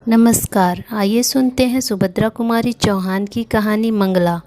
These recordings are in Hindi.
नमस्कार। आइए सुनते हैं सुभद्रा कुमारी चौहान की कहानी मंगला।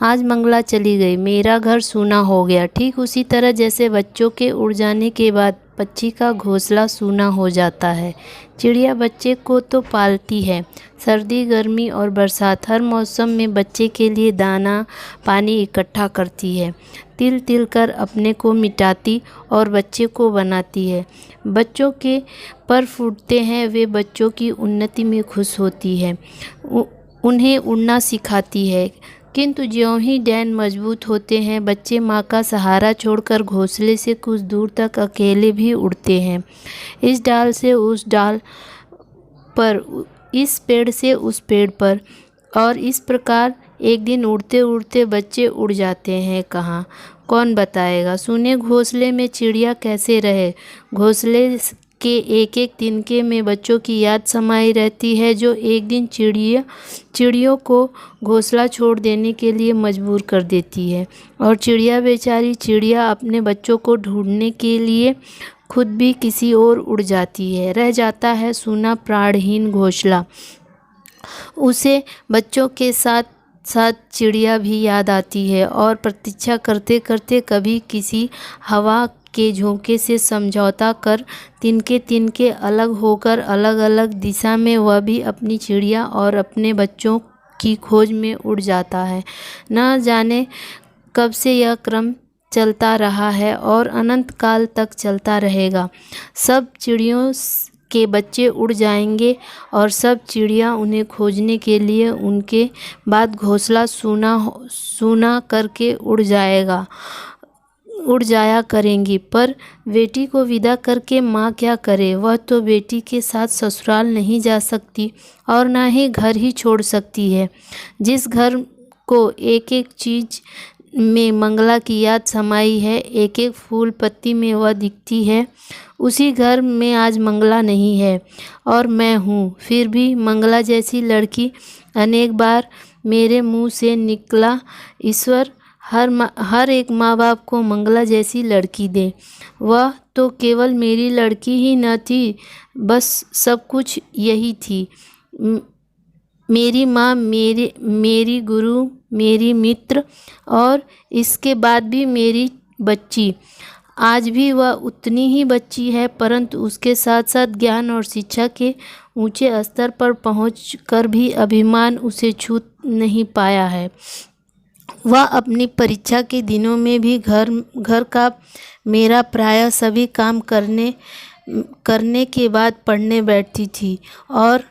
आज मंगला चली गई, मेरा घर सूना हो गया। ठीक उसी तरह जैसे बच्चों के उड़ जाने के बाद पक्षी का घोंसला सूना हो जाता है। चिड़िया बच्चे को तो पालती है। सर्दी, गर्मी और बरसात, हर मौसम में बच्चे के लिए दाना पानी इकट्ठा करती है। तिल तिल कर अपने को मिटाती और बच्चे को बनाती है। बच्चों के पर फूटते हैं, वे बच्चों की उन्नति में खुश होती है, उन्हें उड़ना सिखाती है। किंतु ज्यों ही डैन मजबूत होते हैं, बच्चे माँ का सहारा छोड़कर घोंसले से कुछ दूर तक अकेले भी उड़ते हैं। इस डाल से उस डाल पर, इस पेड़ से उस पेड़ पर, और इस प्रकार एक दिन उड़ते उड़ते बच्चे उड़ जाते हैं कहाँ, कौन बताएगा। सुने घोंसले में चिड़िया कैसे रहे। घोंसले के एक एक तिनके में बच्चों की याद समाई रहती है, जो एक दिन चिड़ियों को घोंसला छोड़ देने के लिए मजबूर कर देती है। और चिड़िया बेचारी चिड़िया अपने बच्चों को ढूंढने के लिए खुद भी किसी और उड़ जाती है। रह जाता है सूना प्राणहीन घोंसला। उसे बच्चों के साथ साथ चिड़िया भी याद आती है, और प्रतीक्षा करते करते कभी किसी हवा के झोंके से समझौता कर तिनके तिनके अलग होकर अलग अलग दिशा में वह भी अपनी चिड़िया और अपने बच्चों की खोज में उड़ जाता है। न जाने कब से यह क्रम चलता रहा है और अनंत काल तक चलता रहेगा। सब चिड़ियों के बच्चे उड़ जाएंगे और सब चिड़िया उन्हें खोजने के लिए उनके बाद घोंसला सूना करके उड़ जाया करेंगी। पर बेटी को विदा करके माँ क्या करे। वह तो बेटी के साथ ससुराल नहीं जा सकती और ना ही घर ही छोड़ सकती है। जिस घर को एक एक चीज़ में मंगला की याद समाई है, एक एक फूल पत्ती में वह दिखती है, उसी घर में आज मंगला नहीं है और मैं हूँ। फिर भी मंगला जैसी लड़की अनेक बार मेरे मुंह से निकला। ईश्वर हर एक माँ बाप को मंगला जैसी लड़की दे। वह तो केवल मेरी लड़की ही न थी, बस सब कुछ यही थी। मेरी माँ, मेरी गुरु, मेरी मित्र, और इसके बाद भी मेरी बच्ची। आज भी वह उतनी ही बच्ची है, परंतु उसके साथ साथ ज्ञान और शिक्षा के ऊंचे स्तर पर पहुंचकर भी अभिमान उसे छू नहीं पाया है। वह अपनी परीक्षा के दिनों में भी घर का मेरा प्रायः सभी काम करने के बाद पढ़ने बैठती थी। और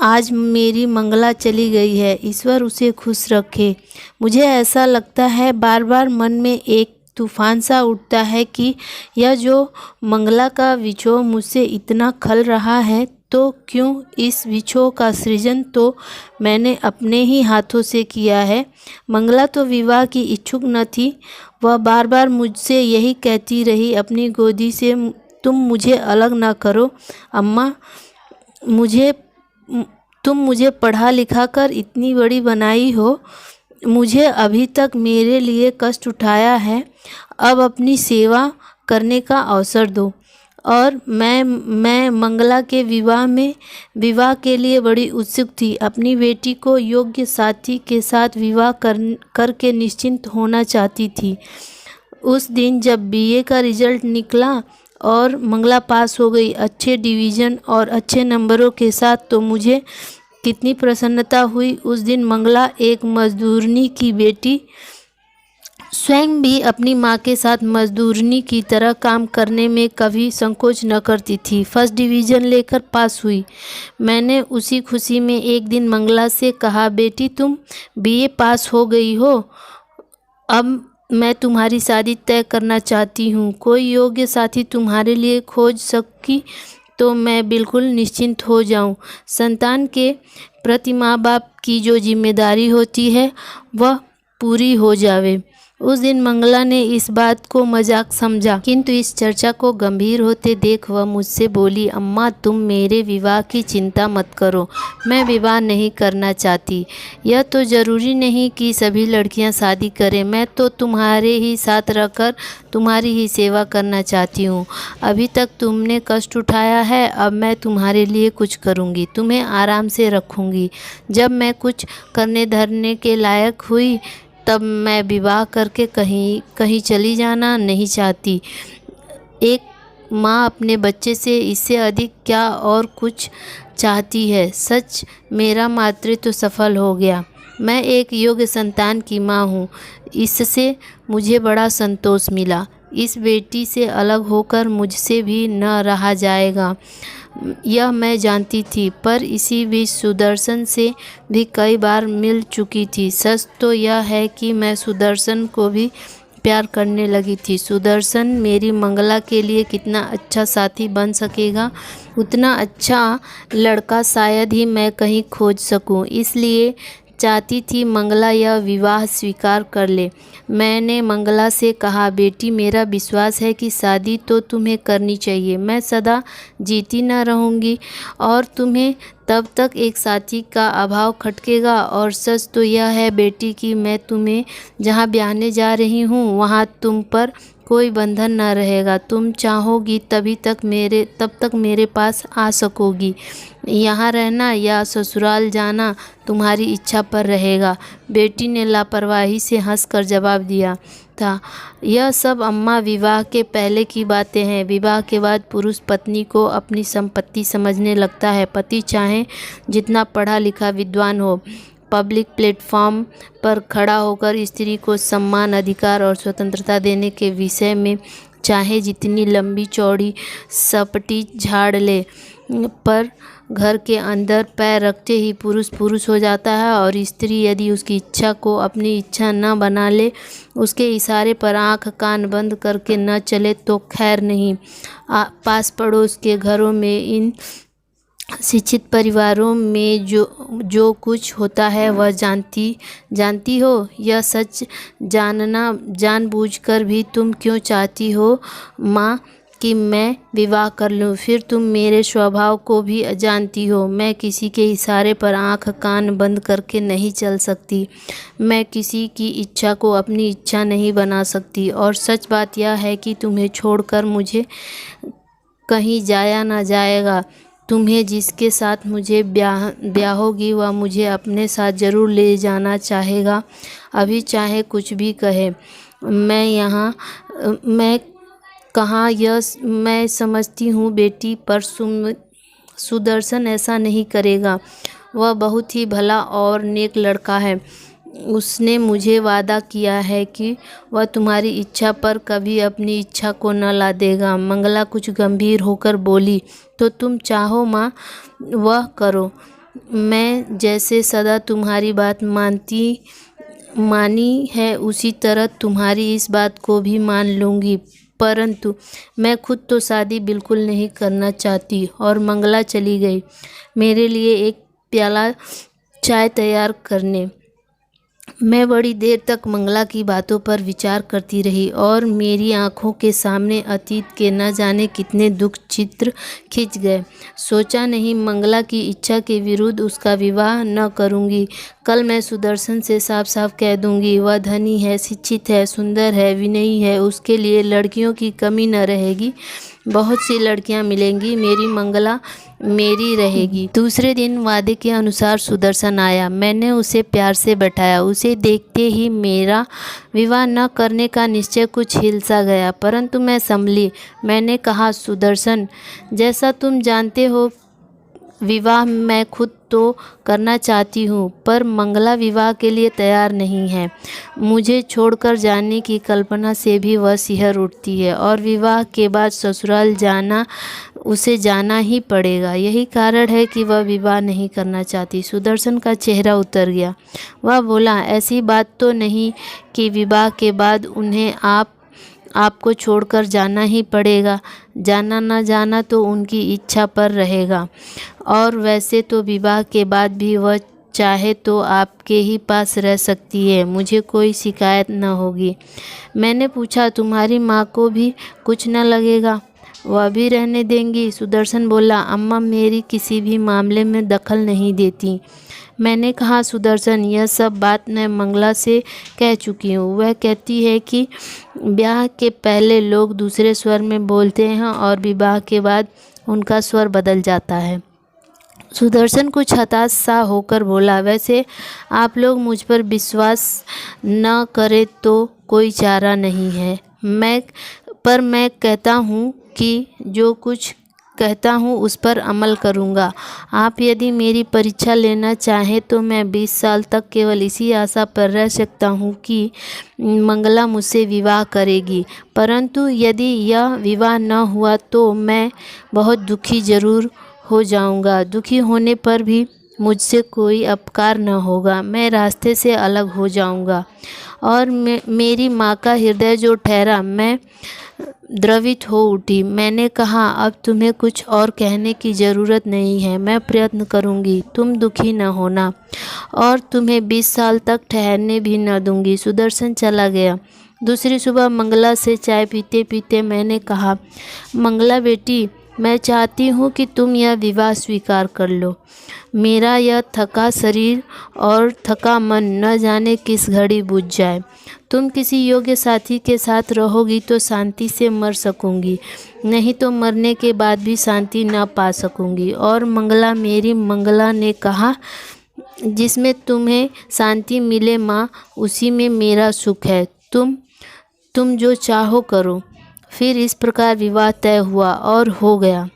आज मेरी मंगला चली गई है, ईश्वर उसे खुश रखे। मुझे ऐसा लगता है, बार बार मन में एक तूफान सा उठता है कि यह जो मंगला का विछोह मुझसे इतना खल रहा है, तो क्यों इस विछोह का सृजन तो मैंने अपने ही हाथों से किया है। मंगला तो विवाह की इच्छुक न थी। वह बार बार मुझसे यही कहती रही अपनी गोदी से, तुम मुझे अलग ना करो अम्मा, तुम मुझे पढ़ा लिखा कर इतनी बड़ी बनाई हो, मुझे अभी तक मेरे लिए कष्ट उठाया है, अब अपनी सेवा करने का अवसर दो। और मैं मंगला के विवाह के लिए बड़ी उत्सुक थी। अपनी बेटी को योग्य साथी के साथ विवाह करके निश्चिंत होना चाहती थी। उस दिन जब बीए का रिजल्ट निकला और मंगला पास हो गई अच्छे डिवीज़न और अच्छे नंबरों के साथ, तो मुझे कितनी प्रसन्नता हुई। उस दिन मंगला एक मजदूरनी की बेटी स्वयं भी अपनी माँ के साथ मजदूरनी की तरह काम करने में कभी संकोच न करती थी। फर्स्ट डिवीज़न लेकर पास हुई। मैंने उसी खुशी में एक दिन मंगला से कहा, बेटी तुम बीए पास हो गई हो, अब मैं तुम्हारी शादी तय करना चाहती हूँ। कोई योग्य साथी तुम्हारे लिए खोज सकी तो मैं बिल्कुल निश्चिंत हो जाऊँ। संतान के प्रति माँ बाप की जो जिम्मेदारी होती है वह पूरी हो जावे। उस दिन मंगला ने इस बात को मजाक समझा, किंतु इस चर्चा को गंभीर होते देख वह मुझसे बोली, अम्मा तुम मेरे विवाह की चिंता मत करो, मैं विवाह नहीं करना चाहती। यह तो ज़रूरी नहीं कि सभी लड़कियां शादी करें, मैं तो तुम्हारे ही साथ रहकर तुम्हारी ही सेवा करना चाहती हूँ। अभी तक तुमने कष्ट उठाया है, अब मैं तुम्हारे लिए कुछ करूँगी, तुम्हें आराम से रखूँगी। जब मैं कुछ करने धरने के लायक हुई तब मैं विवाह करके कहीं चली जाना नहीं चाहती। एक माँ अपने बच्चे से इससे अधिक क्या और कुछ चाहती है। सच मेरा मातृत्व सफल हो गया, मैं एक योग्य संतान की माँ हूँ, इससे मुझे बड़ा संतोष मिला। इस बेटी से अलग होकर मुझसे भी न रहा जाएगा, यह मैं जानती थी, पर इसी बीच सुदर्शन से भी कई बार मिल चुकी थी। सच तो यह है कि मैं सुदर्शन को भी प्यार करने लगी थी। सुदर्शन मेरी मंगला के लिए कितना अच्छा साथी बन सकेगा, उतना अच्छा लड़का शायद ही मैं कहीं खोज सकूं। इसलिए चाहती थी मंगला यह विवाह स्वीकार कर ले। मैंने मंगला से कहा, बेटी मेरा विश्वास है कि शादी तो तुम्हें करनी चाहिए, मैं सदा जीती न रहूँगी और तुम्हें तब तक एक साथी का अभाव खटकेगा। और सच तो यह है बेटी कि मैं तुम्हें जहाँ ब्याहने जा रही हूँ वहाँ तुम पर कोई बंधन न रहेगा, तुम चाहोगी तब तक मेरे पास आ सकोगी। यहाँ रहना या ससुराल जाना तुम्हारी इच्छा पर रहेगा। बेटी ने लापरवाही से हंसकर जवाब दिया था, यह सब अम्मा विवाह के पहले की बातें हैं। विवाह के बाद पुरुष पत्नी को अपनी संपत्ति समझने लगता है। पति चाहे जितना पढ़ा लिखा विद्वान हो, पब्लिक प्लेटफॉर्म पर खड़ा होकर स्त्री को सम्मान, अधिकार और स्वतंत्रता देने के विषय में चाहे जितनी लंबी चौड़ी सपटी झाड़ ले, पर घर के अंदर पैर रखते ही पुरुष पुरुष हो जाता है और स्त्री यदि उसकी इच्छा को अपनी इच्छा न बना ले, उसके इशारे पर आंख कान बंद करके न चले तो खैर नहीं। पास पड़ोस के घरों में, इन शिक्षित परिवारों में जो कुछ होता है वह जानती हो। यह सच जानबूझकर भी तुम क्यों चाहती हो माँ कि मैं विवाह कर लूँ? फिर तुम मेरे स्वभाव को भी जानती हो, मैं किसी के इशारे पर आंख कान बंद करके नहीं चल सकती, मैं किसी की इच्छा को अपनी इच्छा नहीं बना सकती। और सच बात यह है कि तुम्हें छोड़कर मुझे कहीं जाया ना जाएगा। तुम्हें जिसके साथ मुझे ब्याहोगी वह मुझे अपने साथ ज़रूर ले जाना चाहेगा, अभी चाहे कुछ भी कहे। मैं कहाँ यह मैं समझती हूँ बेटी, पर सुदर्शन ऐसा नहीं करेगा। वह बहुत ही भला और नेक लड़का है। उसने मुझे वादा किया है कि वह तुम्हारी इच्छा पर कभी अपनी इच्छा को न ला देगा। मंगला कुछ गंभीर होकर बोली, तो तुम चाहो माँ वह करो। मैं जैसे सदा तुम्हारी बात मानी है उसी तरह तुम्हारी इस बात को भी मान लूँगी, परंतु मैं खुद तो शादी बिल्कुल नहीं करना चाहती। और मंगला चली गई मेरे लिए एक प्याला चाय तैयार करने। मैं बड़ी देर तक मंगला की बातों पर विचार करती रही और मेरी आंखों के सामने अतीत के न जाने कितने दुख चित्र खिंच गए। सोचा नहीं, मंगला की इच्छा के विरुद्ध उसका विवाह न करूंगी। कल मैं सुदर्शन से साफ साफ कह दूंगी, वह धनी है, शिक्षित है, सुंदर है, विनयी है, उसके लिए लड़कियों की कमी न रहेगी। बहुत सी लड़कियां मिलेंगी, मेरी मंगला मेरी रहेगी। दूसरे दिन वादे के अनुसार सुदर्शन आया। मैंने उसे प्यार से बैठाया। उसे देखते ही मेरा विवाह न करने का निश्चय कुछ हिल सा गया, परंतु मैं संभली। मैंने कहा, सुदर्शन, जैसा तुम जानते हो विवाह मैं खुद तो करना चाहती हूँ, पर मंगला विवाह के लिए तैयार नहीं है। मुझे छोड़कर जाने की कल्पना से भी वह सिहर उठती है और विवाह के बाद ससुराल उसे जाना ही पड़ेगा। यही कारण है कि वह विवाह नहीं करना चाहती। सुदर्शन का चेहरा उतर गया। वह बोला, ऐसी बात तो नहीं कि विवाह के बाद उन्हें आपको छोड़कर जाना ही पड़ेगा। जाना न जाना तो उनकी इच्छा पर रहेगा, और वैसे तो विवाह के बाद भी वह चाहे तो आपके ही पास रह सकती है, मुझे कोई शिकायत न होगी। मैंने पूछा, तुम्हारी माँ को भी कुछ न लगेगा? वह भी रहने देंगी? सुदर्शन बोला, अम्मा मेरी किसी भी मामले में दखल नहीं देती। मैंने कहा, सुदर्शन यह सब बात मैं मंगला से कह चुकी हूँ। वह कहती है कि ब्याह के पहले लोग दूसरे स्वर में बोलते हैं और विवाह के बाद उनका स्वर बदल जाता है। सुदर्शन कुछ हताश सा होकर बोला, वैसे आप लोग मुझ पर विश्वास न करें तो कोई चारा नहीं है। मैं कहता हूँ कि जो कुछ कहता हूँ उस पर अमल करूँगा। आप यदि मेरी परीक्षा लेना चाहें तो मैं 20 साल तक केवल इसी आशा पर रह सकता हूँ कि मंगला मुझसे विवाह करेगी, परंतु यदि यह विवाह न हुआ तो मैं बहुत दुखी ज़रूर हो जाऊँगा। दुखी होने पर भी मुझसे कोई अपकार न होगा, मैं रास्ते से अलग हो जाऊँगा। और मेरी माँ का हृदय जो ठहरा, मैं द्रवित हो उठी। मैंने कहा, अब तुम्हें कुछ और कहने की ज़रूरत नहीं है, मैं प्रयत्न करूँगी, तुम दुखी न होना और तुम्हें 20 साल तक ठहरने भी न दूँगी। सुदर्शन चला गया। दूसरी सुबह मंगला से चाय पीते पीते मैंने कहा, मंगला बेटी, मैं चाहती हूँ कि तुम यह विवाह स्वीकार कर लो। मेरा यह थका शरीर और थका मन न जाने किस घड़ी बुझ जाए। तुम किसी योग्य साथी के साथ रहोगी तो शांति से मर सकूंगी, नहीं तो मरने के बाद भी शांति न पा सकूंगी। और मंगला, मेरी मंगला ने कहा, जिसमें तुम्हें शांति मिले माँ, उसी में मेरा सुख है। तुम जो चाहो करो। फिर इस प्रकार विवाह तय हुआ और हो गया।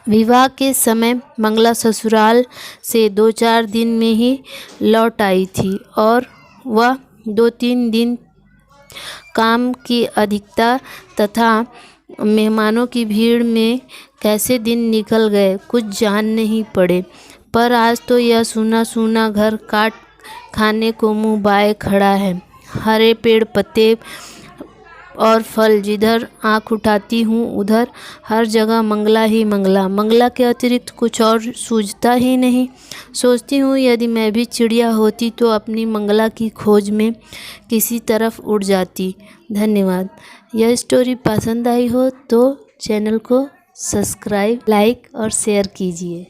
विवाह के समय मंगला ससुराल से 2-4 दिन में ही लौट आई थी और वह 2-3 दिन काम की अधिकता तथा मेहमानों की भीड़ में कैसे दिन निकल गए कुछ जान नहीं पड़े। पर आज तो यह सूना सूना घर काट खाने को मुँह बाए खड़ा है। हरे पेड़ पत्ते और फल, जिधर आँख उठाती हूँ उधर हर जगह मंगला ही मंगला। मंगला के अतिरिक्त कुछ और सूझता ही नहीं। सोचती हूँ यदि मैं भी चिड़िया होती तो अपनी मंगला की खोज में किसी तरफ उड़ जाती। धन्यवाद। यह स्टोरी पसंद आई हो तो चैनल को सब्सक्राइब, लाइक और शेयर कीजिए।